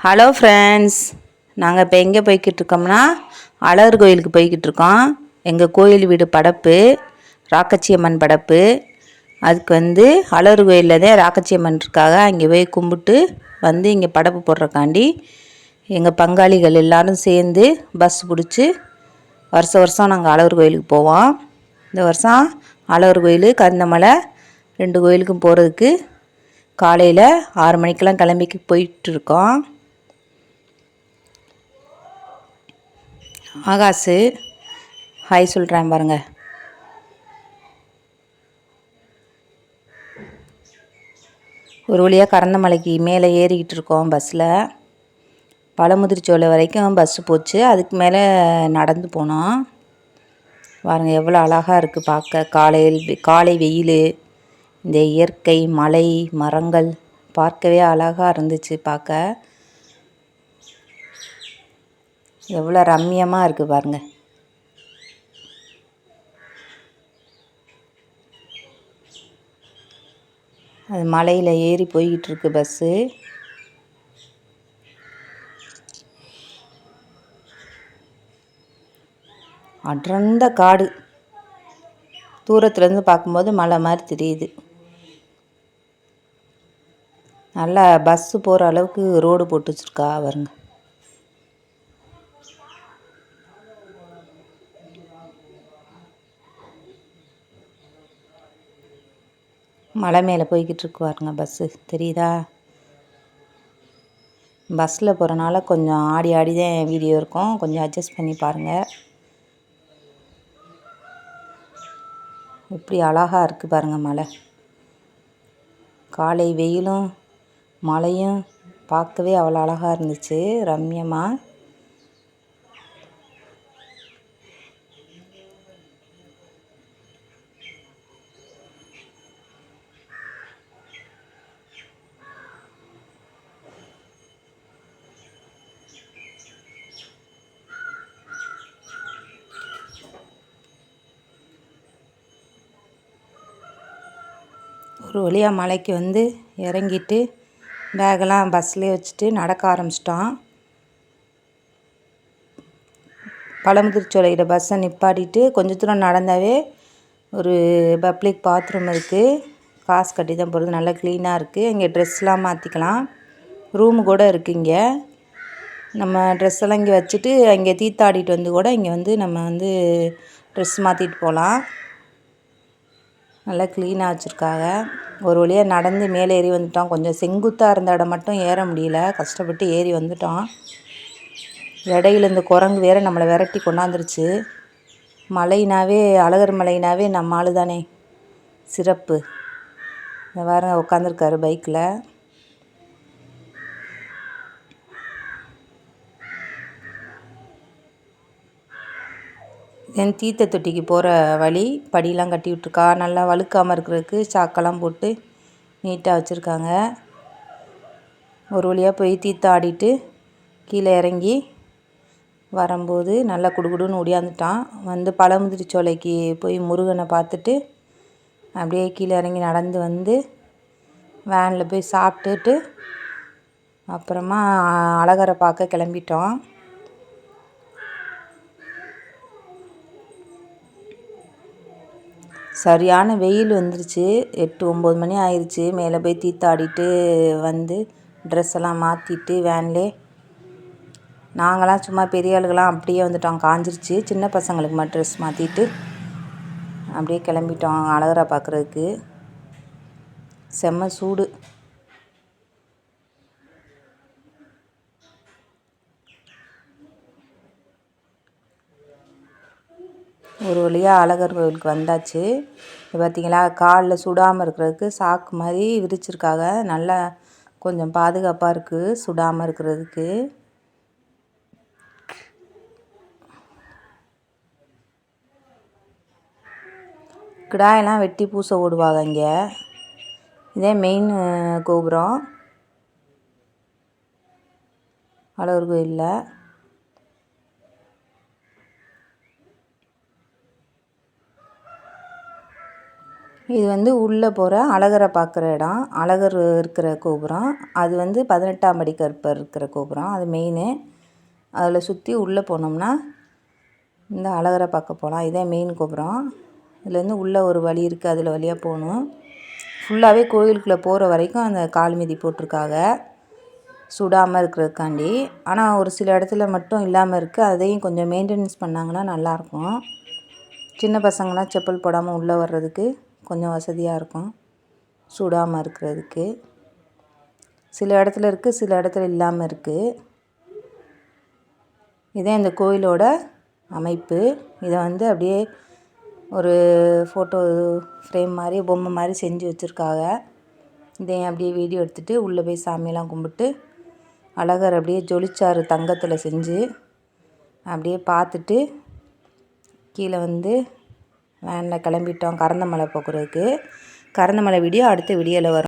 Hello friends, நாங்கள் இப்போ எங்கே போய்கிட்டு இருக்கோம்னா அழகர் கோயிலுக்கு போய்கிட்டு இருக்கோம். எங்கள் கோயில் வீடு படப்பு, ராக்கச்சியம்மன் படப்பு. அதுக்கு அழகர் கோயிலில் தான் ராக்கச்சியம்மன் இருக்காக. அங்கே போய் கும்பிட்டு இங்கே படப்பு போடுறக்காண்டி எங்கள் பங்காளிகள் எல்லோரும் சேர்ந்து பஸ் பிடிச்சி வருஷம் நாங்கள் அழகர் கோயிலுக்கு போவோம். இந்த வருஷம் அழகர் கோயில், கருந்தமலை 2 கோயிலுக்கும் போகிறதுக்கு காலையில் 6 மணிக்கெல்லாம் கிளம்பி போயிட்டுருக்கோம். ஆகாசு ஹாய் சொல்கிறேன் பாருங்கள். ஒரு வழியாக கரந்தமலைக்கு மேலே ஏறிக்கிட்டு இருக்கோம் பஸ்ஸில். பழமுதிர்ச்சோலை வரைக்கும் பஸ்ஸு போச்சு. அதுக்கு மேலே நடந்து போனோம். பாருங்கள் எவ்வளோ அழகாக இருக்குது பார்க்க. காலை வெயில், இந்த இயற்கை, மலை, மரங்கள் பார்க்கவே அழகாக இருந்துச்சு பார்க்க. எவ்வளோ ரம்மியமாக இருக்குது பாருங்கள். அது மலையில் ஏறி போய்கிட்டு இருக்கு பஸ்ஸு. அடர்ந்த காடு, தூரத்துலேருந்து பார்க்கும்போது மலை மாதிரி தெரியுது. நல்லா பஸ்ஸு போகிற அளவுக்கு ரோடு போட்டு வச்சுருக்கா பாருங்க. மலை மேலே போய்கிட்டு இருக்கு பாருங்க பஸ்ஸு, தெரியுதா? பஸ்ஸில் போகிறனால கொஞ்சம் ஆடி ஆடி தான் வீடியோ இருக்கும், கொஞ்சம் அட்ஜஸ்ட் பண்ணி பாருங்கள். எப்படி அழகாக இருக்குது பாருங்கள் மலை. காலை வெயிலும் மழையும் பார்க்கவே அவ்வளோ அழகாக இருந்துச்சு, ரம்மியமாக. ஒரு வழியாக மலைக்கு இறங்கிட்டு பேக்கெல்லாம் பஸ்லேயே வச்சுட்டு நடக்க ஆரம்பிச்சிட்டோம். பழமுதிர்ச்சோலையில் பஸ்ஸை நிப்பாட்டிட்டு கொஞ்சம் தூரம் நடந்தாவே ஒரு பப்ளிக் பாத்ரூம் இருக்குது. காசு கட்டி தான் போகிறது, நல்லா க்ளீனாக இருக்குது. இங்கே ட்ரெஸ்லாம் மாற்றிக்கலாம், ரூமு கூட இருக்குது. இங்கே நம்ம ட்ரெஸ் எல்லாம் இங்கே வச்சுட்டு அங்கே தீத்தாடிட்டு கூட இங்கே நம்ம ட்ரெஸ் மாற்றிட்டு போகலாம். நல்லா க்ளீனாக வச்சுருக்காங்க. ஒரு வழியாக நடந்து மேலே ஏறி வந்துட்டோம். கொஞ்சம் செங்குத்தாக இருந்த இடம் மட்டும் ஏற முடியல, கஷ்டப்பட்டு ஏறி வந்துட்டோம். இடையில இந்த குரங்கு வேறு நம்மளை விரட்டி கொண்டாந்துருச்சு. மலைனாவே, அழகர் மலைனாவே நம்ம ஆளு தானே சிறப்பு. இந்த வாரம் உட்காந்துருக்காரு பைக்கில். என் தீர்த்த தொட்டிக்கு போகிற வழி, படியெலாம் கட்டி விட்ருக்கா. நல்லா வழுக்காமல் இருக்கிறதுக்கு சாக்கெல்லாம் போட்டு நீட்டாக வச்சுருக்காங்க. ஒரு வழியாக போய் தீர்த்தம் ஆடிட்டு கீழே இறங்கி வரும்போது நல்லா குடுகுடுன்னு ஓடியாந்துட்டான். பழமுதிர்ச்சோலைக்கு போய் முருகனை பார்த்துட்டு அப்படியே கீழே இறங்கி நடந்து வேனில் போய் சாப்பிட்டுட்டு அப்புறமா அழகரை பார்க்க கிளம்பிட்டோம். சரியான வெயில் வந்துருச்சு. 8-9 மணி ஆயிடுச்சு. மேலே போய் தீர்த்தாடிட்டு ட்ரெஸ் எல்லாம் மாற்றிட்டு வேன்லே நாங்களாம் சும்மா பெரிய ஆளுகளாம் அப்படியே வந்துட்டோம். காஞ்சிருச்சு. சின்ன பசங்களுக்கு மட்டும் ட்ரெஸ் மாற்றிட்டு அப்படியே கிளம்பிட்டோம் அழகரை பார்க்குறதுக்கு. செம்ம சூடு. ஒரு வழியாக அழகர் கோவிலுக்கு வந்தாச்சு. பார்த்திங்களா, காலில் சுடாமல் இருக்கிறதுக்கு சாக்கு மாதிரி விரிச்சிருக்காங்க. நல்லா கொஞ்சம் பாதுகாப்பாக இருக்குது சுடாமல் இருக்கிறதுக்கு. கிடாயெல்லாம் வெட்டி பூசை ஓடுவாங்க இங்கே. இதே மெயின் கோபுரம் அழகர் கோயிலில். இது வந்து உள்ளே போகிற அழகரை பார்க்குற இடம். அழகர் இருக்கிற கோபுரம். அது வந்து 18ஆம் படி கருப்பர் இருக்கிற கோபுரம். அது மெயினு. அதில் சுற்றி உள்ளே போனோம்னா இந்த அழகரை பார்க்க போகலாம். இதே மெயின் கோபுரம். இதுலேருந்து உள்ளே ஒரு வழி இருக்குது, அதில் வழியாக போகணும். ஃபுல்லாகவே கோயிலுக்குள்ளே போகிற வரைக்கும் அந்த கால் மிதி போட்டிருக்காங்க, சுடாமல் இருக்கிறதுக்காண்டி. ஆனால் ஒரு சில இடத்துல மட்டும் இல்லாமல் இருக்குது. அதையும் கொஞ்சம் மெயின்டெனன்ஸ் பண்ணாங்கன்னா நல்லாயிருக்கும். சின்ன பசங்களாம் செப்பல் போடாமல் உள்ளே வர்றதுக்கு கொஞ்சம் வசதியாக இருக்கும், சுடாமல் இருக்கிறதுக்கு. சில இடத்துல இருக்குது, சில இடத்துல இல்லாமல் இருக்குது. இதே இந்த கோயிலோட அமைப்பு. இதை வந்து அப்படியே ஒரு ஃபோட்டோ ஃப்ரேம் மாதிரி, பொம்மை மாதிரி செஞ்சு வச்சுருக்காங்க. இதையும் அப்படியே வீடியோ எடுத்துகிட்டு உள்ளே போய் சாமியெல்லாம் கும்பிட்டு, அழகர் அப்படியே ஜொலிச்சார் தங்கத்தில் செஞ்சு, அப்படியே பார்த்துட்டு கீழே வந்து வேனில் கிளம்பிட்டோம் கரந்தமலை போக்குறதுக்கு. கரந்தமலை வீடியோ அடுத்த வீடியோவில் வரும்.